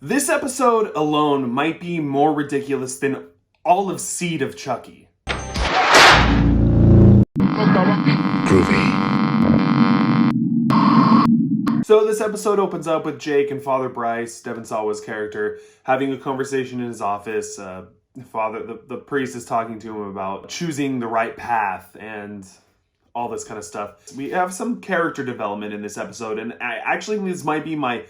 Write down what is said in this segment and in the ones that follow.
This episode alone might be more ridiculous than all of Seed of Chucky. Groovy. So this episode opens up with Jake and Father Bryce, Devon Sawa's character, having a conversation in his office. The priest is talking to him about choosing the right path and all this kind of stuff. We have some character development in this episode, and this might be my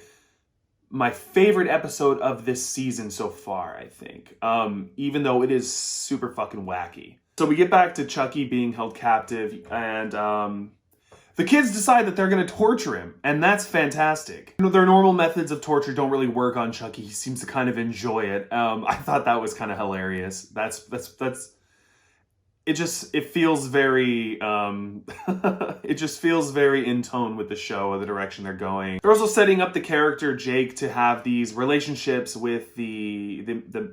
favorite episode of this season so far, I think. Even though it is super fucking wacky. So we get back to Chucky being held captive, and the kids decide that they're going to torture him, and that's fantastic. You know, their normal methods of torture don't really work on Chucky. He seems to kind of enjoy it. I thought that was kind of hilarious. It feels very, it just feels very in tone with the show or the direction they're going. They're also setting up the character Jake to have these relationships with the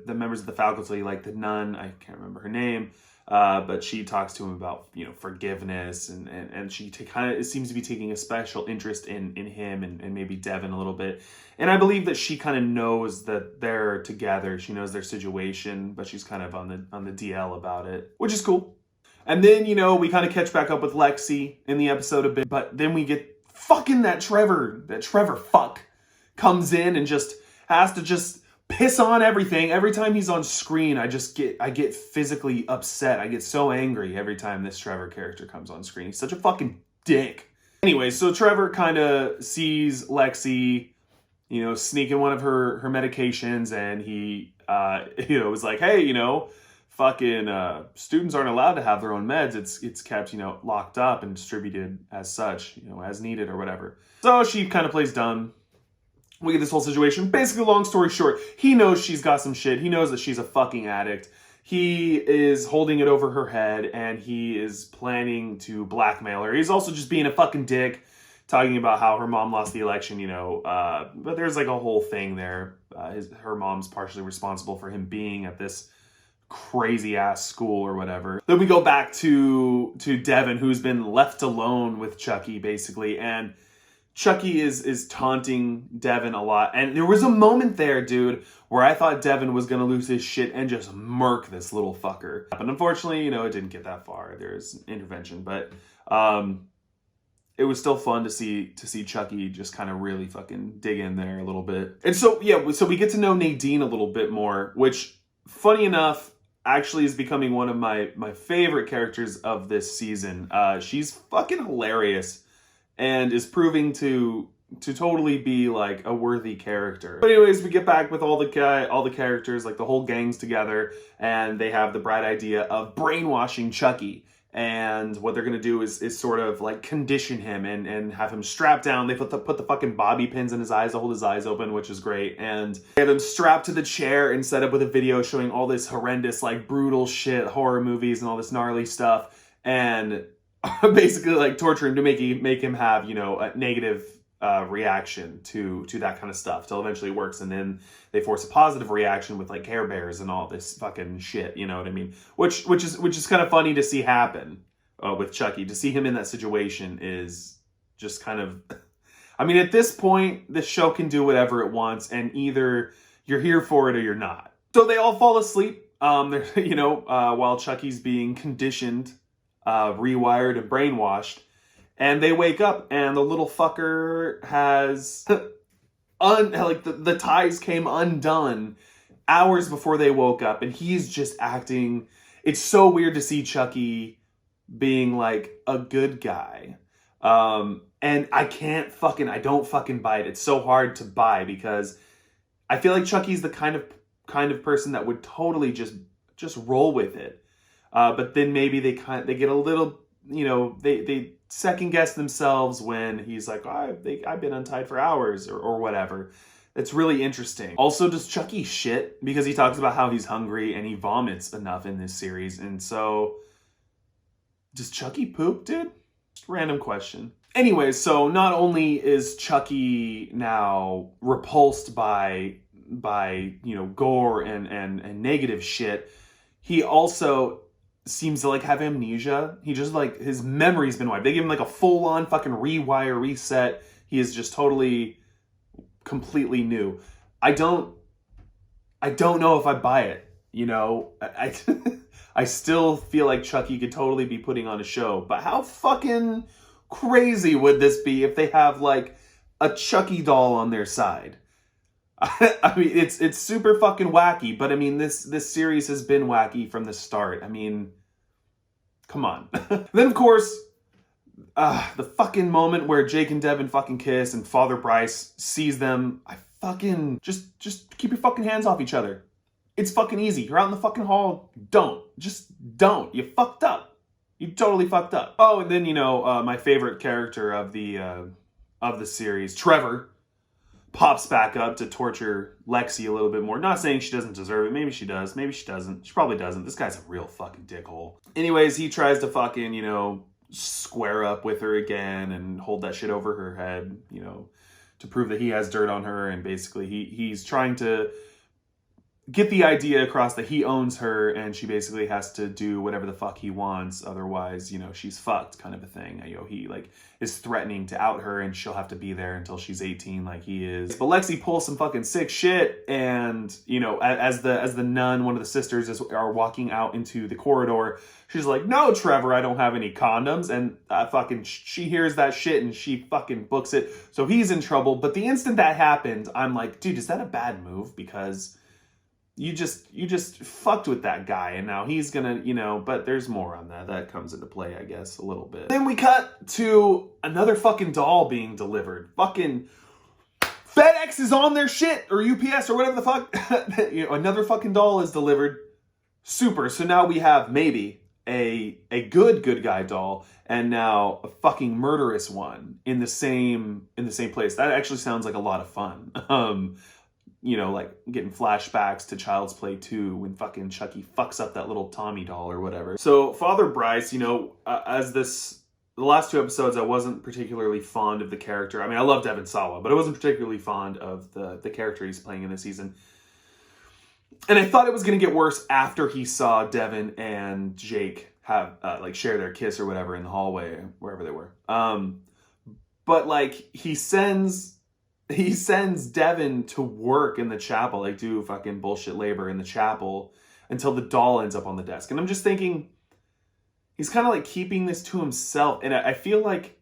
members of the faculty, like the nun, I can't remember her name, but she talks to him about, forgiveness, and she seems to be taking a special interest in him and maybe Devon a little bit. And I believe that she kind of knows that they're together. She knows their situation, but she's kind of on the DL about it, which is cool. And then, we kind of catch back up with Lexi in the episode a bit, but then we get fucking that Trevor fuck comes in and just has to just piss on everything. Every time he's on screen, I get physically upset. I get so angry every time this Trevor character comes on screen. He's such a fucking dick. Anyway, so Trevor kind of sees Lexi, sneaking one of her medications, and he, was like, hey, fucking students aren't allowed to have their own meds. It's kept, locked up and distributed as such, as needed or whatever. So she kind of plays dumb. We get this whole situation. Basically, long story short, he knows she's got some shit. He knows that she's a fucking addict. He is holding it over her head, and he is planning to blackmail her. He's also just being a fucking dick, talking about how her mom lost the election, but there's like a whole thing there. Her mom's partially responsible for him being at this crazy ass school or whatever. Then we go back to Devon, who's been left alone with Chucky, basically, and Chucky is taunting Devon a lot. And there was a moment there, dude, where I thought Devon was going to lose his shit and just murk this little fucker. But unfortunately, it didn't get that far. There's intervention. But it was still fun to see Chucky just kind of really fucking dig in there a little bit. And so, so we get to know Nadine a little bit more, which, funny enough, actually is becoming one of my favorite characters of this season. She's fucking hilarious and is proving to totally be like a worthy character. But anyways, we get back with all the characters, like the whole gang's together, and they have the bright idea of brainwashing Chucky. And what they're gonna do is sort of like condition him and have him strapped down. They put the fucking bobby pins in his eyes to hold his eyes open, which is great. And they have him strapped to the chair and set up with a video showing all this horrendous, like brutal shit, horror movies and all this gnarly stuff. And basically like torture him to make him have, a negative reaction to that kind of stuff till eventually it works, and then they force a positive reaction with like Care Bears and all this fucking shit, you know what I mean? Which is kind of funny to see happen with Chucky. To see him in that situation is just kind of, I mean, at this point, the show can do whatever it wants, and either you're here for it or you're not. So they all fall asleep, while Chucky's being conditioned, rewired and brainwashed. And they wake up, and the little fucker has the ties came undone hours before they woke up, and he's just acting. It's so weird to see Chucky being like a good guy, and I don't fucking buy it. It's so hard to buy because I feel like Chucky's the kind of person that would totally just roll with it, but then maybe they get a little, they second guess themselves when he's like, oh, I've been untied for hours or whatever. It's really interesting. Also, does Chucky shit? Because he talks about how he's hungry and he vomits enough in this series. And so, does Chucky poop, dude? Just random question. Anyway, so not only is Chucky now repulsed by gore and negative shit, he also seems to like have amnesia. He just like, his memory's been wiped. They give him like a full-on fucking rewire reset. He is just totally completely new. I don't know if I buy it. You know, I still feel like Chucky could totally be putting on a show, but how fucking crazy would this be if they have like a Chucky doll on their side? I mean, it's super fucking wacky, but I mean, this series has been wacky from the start. I mean, come on. Then of course, the fucking moment where Jake and Devin fucking kiss and Father Bryce sees them, I fucking just keep your fucking hands off each other. It's fucking easy. You're out in the fucking hall. Just don't. You fucked up. You totally fucked up. Oh, and then my favorite character of the series, Trevor, pops back up to torture Lexi a little bit more. Not saying she doesn't deserve it. Maybe she does. Maybe she doesn't. She probably doesn't. This guy's a real fucking dickhole. Anyways, he tries to fucking, square up with her again and hold that shit over her head, to prove that he has dirt on her. And basically he's trying to get the idea across that he owns her and she basically has to do whatever the fuck he wants. Otherwise, she's fucked, kind of a thing. He like is threatening to out her and she'll have to be there until she's 18 like he is. But Lexi pulls some fucking sick shit and, as the nun, one of the sisters are walking out into the corridor, she's like, "No, Trevor, I don't have any condoms." And she hears that shit and she fucking books it. So he's in trouble. But the instant that happened, I'm like, dude, is that a bad move? Because you just fucked with that guy and now he's gonna, but there's more on that. That comes into play, I guess, a little bit. Then we cut to another fucking doll being delivered. Fucking FedEx is on their shit, or UPS or whatever the fuck. Another fucking doll is delivered. Super. So now we have maybe a good guy doll and now a fucking murderous one in the same place. That actually sounds like a lot of fun. Like getting flashbacks to Child's Play 2 when fucking Chucky fucks up that little Tommy doll or whatever. So Father Bryce, the last two episodes, I wasn't particularly fond of the character. I mean, I love Devin Sawa, but I wasn't particularly fond of the character he's playing in this season. And I thought it was going to get worse after he saw Devin and Jake have share their kiss or whatever in the hallway, wherever they were. But like he sends Devin to work in the chapel, like do fucking bullshit labor in the chapel until the doll ends up on the desk. And I'm just thinking, he's kind of like keeping this to himself. And I feel like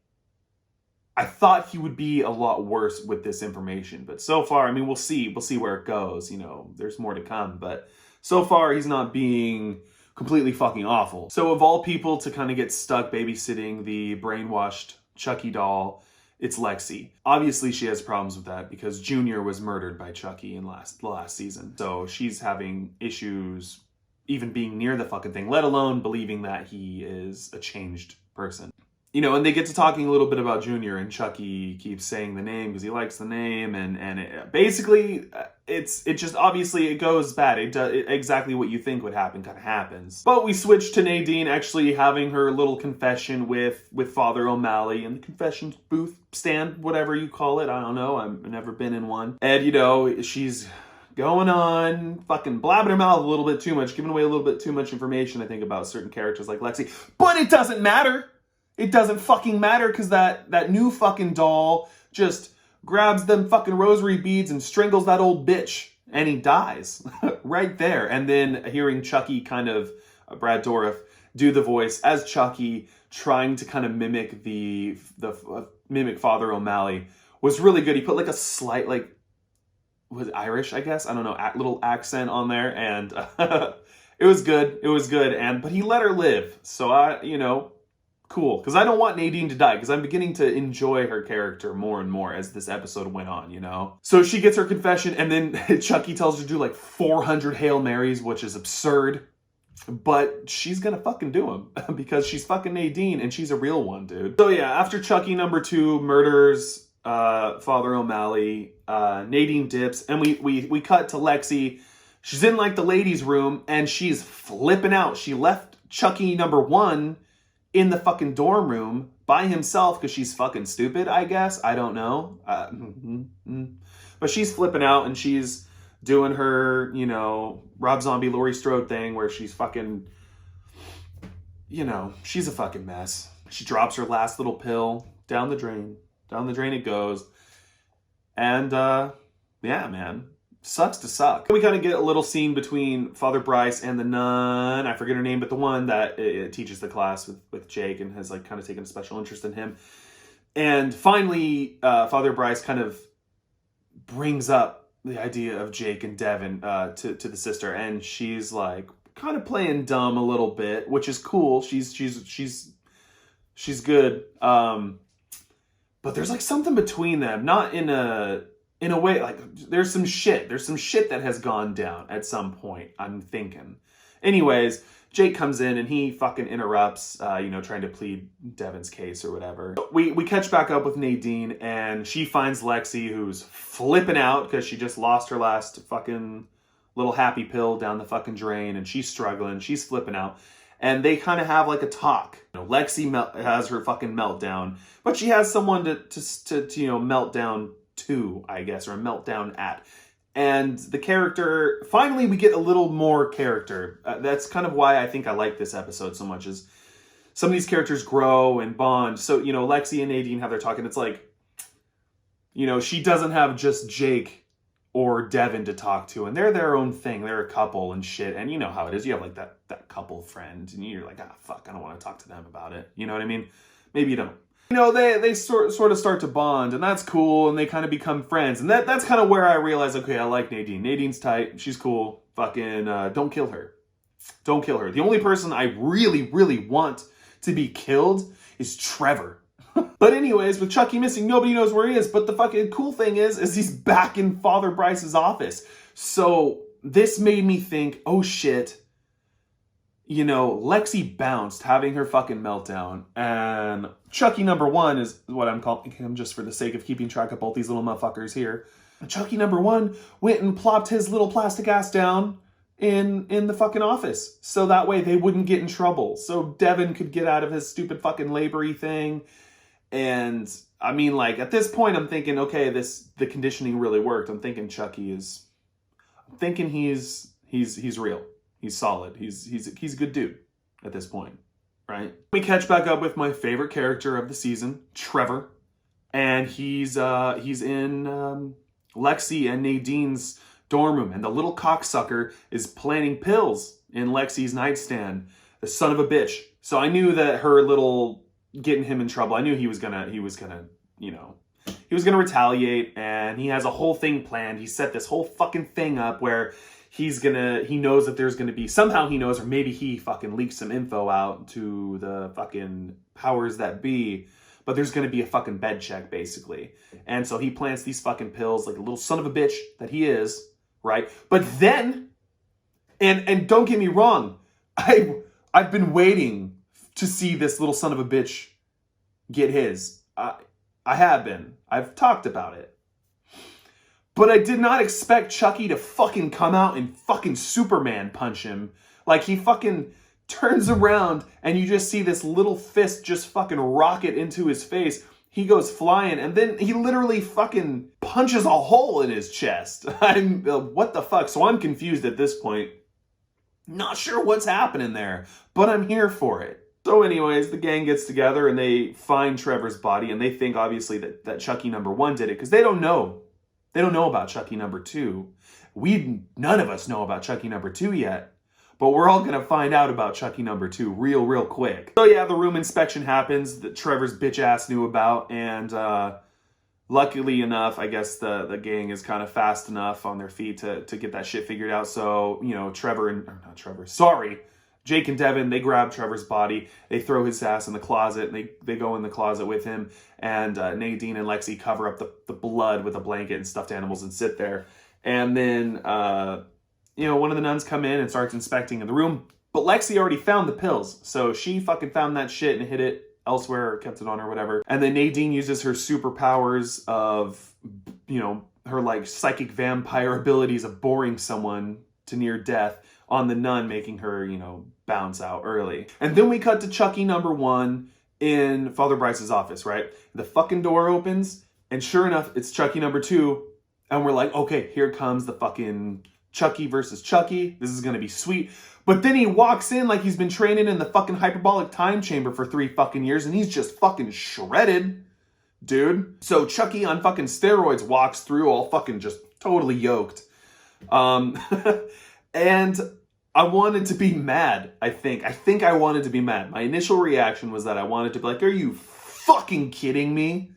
I thought he would be a lot worse with this information. But so far, I mean, we'll see where it goes. There's more to come. But so far, he's not being completely fucking awful. So of all people to kind of get stuck babysitting the brainwashed Chucky doll, it's Lexi. Obviously, she has problems with that because Junior was murdered by Chucky in the last season. So she's having issues even being near the fucking thing, let alone believing that he is a changed person. And they get to talking a little bit about Junior, and Chucky keeps saying the name because he likes the name, and basically it just obviously it goes bad. Exactly what you think would happen kind of happens. But we switch to Nadine actually having her little confession with Father O'Malley in the confession booth stand, whatever you call it. I don't know. I've never been in one. And she's going on, fucking blabbing her mouth a little bit too much, giving away a little bit too much information, I think, about certain characters like Lexi. But it doesn't matter. It doesn't fucking matter because that new fucking doll just grabs them fucking rosary beads and strangles that old bitch. And he dies right there. And then hearing Chucky kind of, Brad Dourif, do the voice as Chucky, trying to kind of mimic mimic Father O'Malley was really good. He put like a slight, was Irish, I guess? I don't know, little accent on there. And it was good. It was good. But he let her live. So cool, because I don't want Nadine to die, because I'm beginning to enjoy her character more and more as this episode went on, So she gets her confession, and then Chucky tells her to do like 400 Hail Marys, which is absurd. But she's gonna fucking do them, because she's fucking Nadine, and she's a real one, dude. So yeah, after Chucky number 2 murders Father O'Malley, Nadine dips, and we cut to Lexi. She's in like the ladies' room, and she's flipping out. She left Chucky number 1 in the fucking dorm room by himself because she's fucking stupid, I guess. I don't know. But she's flipping out and she's doing her, Rob Zombie, Laurie Strode thing where she's fucking, she's a fucking mess. She drops her last little pill down the drain. Down the drain it goes. And, yeah, man. sucks to suck. We kind of get a little scene between Father Bryce and the nun. I forget her name, but the one that teaches the class with Jake and has like kind of taken a special interest in him. And finally, Father Bryce kind of brings up the idea of Jake and Devin to the sister, and she's like kind of playing dumb a little bit, which is cool. She's good. But there's like something between them, not in a way, like there's some shit that has gone down at some point, I'm thinking. Anyways, Jake comes in and he fucking interrupts, trying to plead Devin's case or whatever. We catch back up with Nadine, and she finds Lexi, who's flipping out because she just lost her last fucking little happy pill down the fucking drain, and she's struggling, she's flipping out. And they kind of have like a talk. Lexi has her fucking meltdown, but she has someone to melt down to, I guess, or melt down at. And the character, finally we get a little more character. That's kind of why I think I like this episode so much, is some of these characters grow and bond. So, Lexi and Nadine have their talk, and it's like, she doesn't have just Jake or Devin to talk to, and they're their own thing. They're a couple and shit, and you know how it is. You have like that couple friend, and you're like, fuck, I don't want to talk to them about it. You know what I mean? Maybe you don't. They sort of start to bond, and that's cool, and they kind of become friends. And that's kind of where I realize, okay, I like Nadine. Nadine's tight. She's cool. Fucking don't kill her. Don't kill her. The only person I really, really want to be killed is Trevor. But anyways, with Chucky missing, nobody knows where he is. But the fucking cool thing is he's back in Father Bryce's office. So this made me think, oh shit, Lexi bounced having her fucking meltdown. And Chucky number 1 is what I'm calling him, just for the sake of keeping track of both these little motherfuckers here. Chucky number 1 went and plopped his little plastic ass down in the fucking office. So that way they wouldn't get in trouble. So Devin could get out of his stupid fucking labory thing. And I mean, like, at this point, I'm thinking, okay, the conditioning really worked. I'm thinking he's real. He's solid. He's a good dude at this point, right? We catch back up with my favorite character of the season, Trevor, and he's in Lexi and Nadine's dorm room, and the little cocksucker is planting pills in Lexi's nightstand. The son of a bitch. So I knew that her little getting him in trouble, I knew he was gonna retaliate, and he has a whole thing planned. He set this whole fucking thing up where he knows that there's gonna be, somehow he knows, or maybe he fucking leaks some info out to the fucking powers that be, but there's gonna be a fucking bed check, basically. And so he plants these fucking pills like a little son of a bitch that he is, right? But then, and don't get me wrong, I've been waiting to see this little son of a bitch get his. I have been. I've talked about it. But I did not expect Chucky to fucking come out and fucking Superman punch him. Like, he fucking turns around and you just see this little fist just fucking rocket into his face. He goes flying, and then he literally fucking punches a hole in his chest. What the fuck? So I'm confused at this point. Not sure what's happening there, but I'm here for it. So anyways, the gang gets together and they find Trevor's body, and they think obviously that Chucky number 1 did it, because they don't know. They don't know about Chucky number 2. None of us know about Chucky number 2 yet, but we're all gonna find out about Chucky number 2 real quick. So yeah, the room inspection happens that Trevor's bitch ass knew about, and luckily enough, I guess the gang is kind of fast enough on their feet to get that shit figured out. So, Jake and Devin, they grab Trevor's body, they throw his ass in the closet, and they go in the closet with him, and Nadine and Lexi cover up the blood with a blanket and stuffed animals and sit there. And then, one of the nuns come in and starts inspecting in the room, but Lexi already found the pills, so she fucking found that shit and hid it elsewhere, or kept it on or whatever. And then Nadine uses her superpowers of, her like psychic vampire abilities of boring someone to near death on the nun, making her, bounce out early. And then we cut to Chucky number 1 in Father Bryce's office, right? The fucking door opens, and sure enough, it's Chucky number 2. And we're like, okay, here comes the fucking Chucky versus Chucky. This is gonna be sweet. But then he walks in like he's been training in the fucking hyperbolic time chamber for 3 fucking years, and he's just fucking shredded, dude. So Chucky on fucking steroids walks through all fucking just totally yoked. Um, and I wanted to be mad, I think. I think I wanted to be mad. My initial reaction was that I wanted to be like, are you fucking kidding me?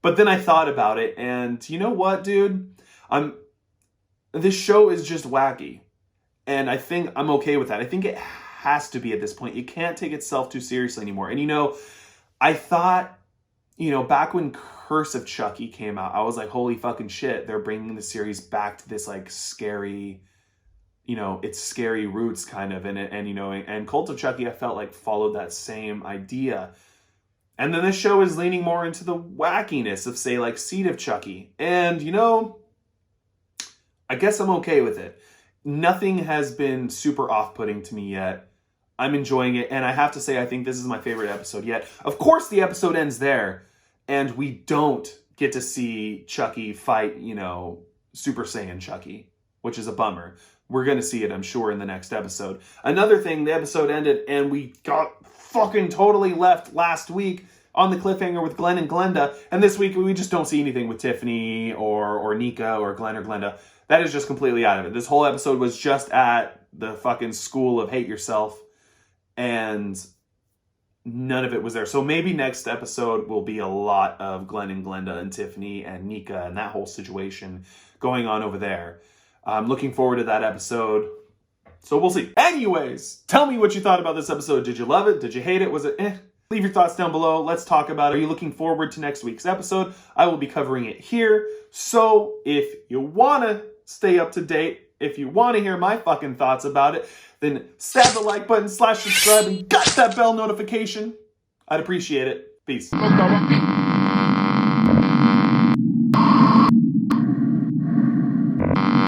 But then I thought about it, and you know what, dude? This show is just wacky. And I think I'm okay with that. I think it has to be at this point. It can't take itself too seriously anymore. And I thought, back when Curse of Chucky came out, I was like, holy fucking shit, they're bringing the series back to this like scary, its scary roots kind of. And Cult of Chucky, I felt like followed that same idea. And then this show is leaning more into the wackiness of, say, like Seed of Chucky. And, I guess I'm okay with it. Nothing has been super off-putting to me yet. I'm enjoying it. And I have to say, I think this is my favorite episode yet. Of course, the episode ends there. And we don't get to see Chucky fight, Super Saiyan Chucky, which is a bummer. We're going to see it, I'm sure, in the next episode. Another thing, the episode ended and we got fucking totally left last week on the cliffhanger with Glenn and Glenda. And this week, we just don't see anything with Tiffany or Nika or Glenn or Glenda. That is just completely out of it. This whole episode was just at the fucking school of hate yourself. And none of it was there. So maybe next episode will be a lot of Glenn and Glenda and Tiffany and Nika and that whole situation going on over there. I'm looking forward to that episode. So we'll see. Anyways, tell me what you thought about this episode. Did you love it? Did you hate it? Was it eh? Leave your thoughts down below. Let's talk about it. Are you looking forward to next week's episode? I will be covering it here. So if you want to stay up to date, if you want to hear my fucking thoughts about it, then stab the like button, /subscribe, and got that bell notification. I'd appreciate it. Peace.